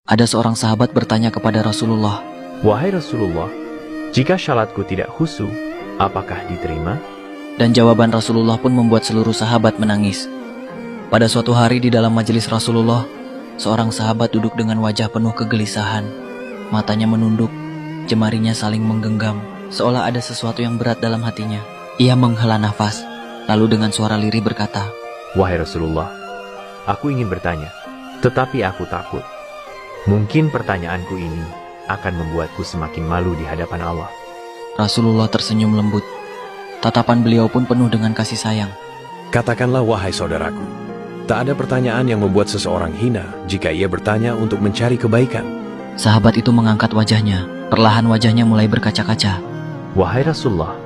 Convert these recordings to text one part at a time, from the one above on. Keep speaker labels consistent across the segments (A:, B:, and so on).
A: Ada seorang sahabat bertanya kepada Rasulullah,
B: "Wahai Rasulullah, jika syalatku tidak khusyuk, apakah diterima?"
A: dan jawaban Rasulullah pun membuat seluruh sahabat menangis. Pada suatu hari di dalam majelis Rasulullah, seorang sahabat duduk dengan wajah penuh kegelisahan. Matanya menunduk, jemarinya saling menggenggam, seolah ada sesuatu yang berat dalam hatinya. Ia menghela nafas, lalu dengan suara lirih berkata,
B: "Wahai Rasulullah, aku ingin bertanya, tetapi aku takut. Mungkin pertanyaanku ini akan membuatku semakin malu di hadapan Allah."
A: Rasulullah tersenyum lembut. Tatapan beliau pun penuh dengan kasih sayang.
C: Katakanlah wahai saudaraku, tak ada pertanyaan yang membuat seseorang hina jika ia bertanya untuk mencari kebaikan.
A: Sahabat itu mengangkat wajahnya. Perlahan wajahnya mulai berkaca-kaca.
B: "Wahai Rasulullah,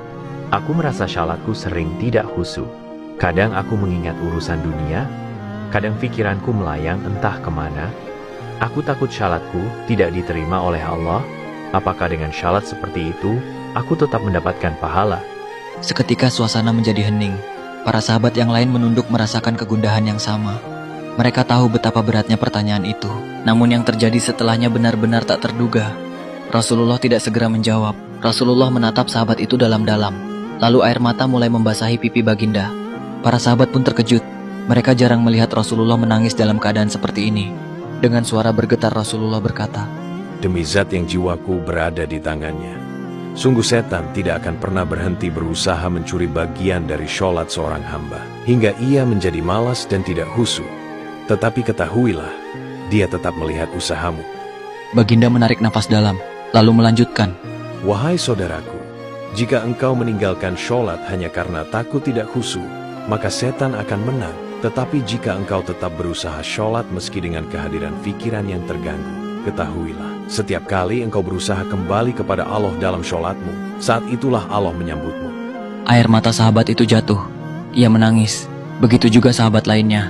B: aku merasa syalatku sering tidak khusyuk. Kadang aku mengingat urusan dunia, kadang pikiranku melayang entah kemana. Aku takut syalatku tidak diterima oleh Allah. Apakah dengan syalat seperti itu, aku tetap mendapatkan pahala?"
A: Seketika suasana menjadi hening. Para sahabat yang lain menunduk merasakan kegundahan yang sama. Mereka tahu betapa beratnya pertanyaan itu. Namun yang terjadi setelahnya benar-benar tak terduga. Rasulullah tidak segera menjawab. Rasulullah menatap sahabat itu dalam-dalam. Lalu air mata mulai membasahi pipi baginda. Para sahabat pun terkejut. Mereka jarang melihat Rasulullah menangis dalam keadaan seperti ini. Dengan suara bergetar Rasulullah berkata,
C: Demi zat yang jiwaku berada di tangannya, sungguh setan tidak akan pernah berhenti berusaha mencuri bagian dari sholat seorang hamba, hingga ia menjadi malas dan tidak khusyuk. Tetapi ketahuilah, dia tetap melihat usahamu.
A: Baginda menarik nafas dalam, lalu melanjutkan,
C: Wahai saudaraku, jika engkau meninggalkan sholat hanya karena takut tidak khusyuk, maka setan akan menang. Tetapi jika engkau tetap berusaha sholat meski dengan kehadiran pikiran yang terganggu, ketahuilah, setiap kali engkau berusaha kembali kepada Allah dalam sholatmu, saat itulah Allah menyambutmu.
A: Air mata sahabat itu jatuh. Ia menangis. Begitu juga sahabat lainnya.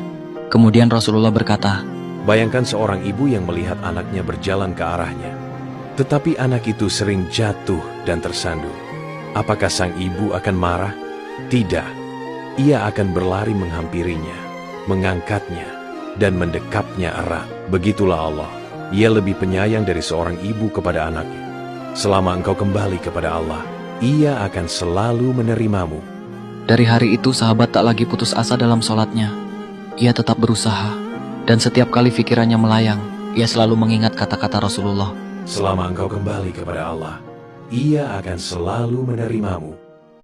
A: Kemudian Rasulullah berkata,
C: Bayangkan seorang ibu yang melihat anaknya berjalan ke arahnya, tetapi anak itu sering jatuh dan tersandung. Apakah sang ibu akan marah? Tidak. Ia akan berlari menghampirinya, mengangkatnya, dan mendekapnya erat. Begitulah Allah. Ia lebih penyayang dari seorang ibu kepada anaknya. Selama engkau kembali kepada Allah, Ia akan selalu menerimamu.
A: Dari hari itu sahabat tak lagi putus asa dalam sholatnya. Ia tetap berusaha. Dan setiap kali pikirannya melayang, ia selalu mengingat kata-kata Rasulullah.
C: Selama engkau kembali kepada Allah, Ia akan selalu menerimamu.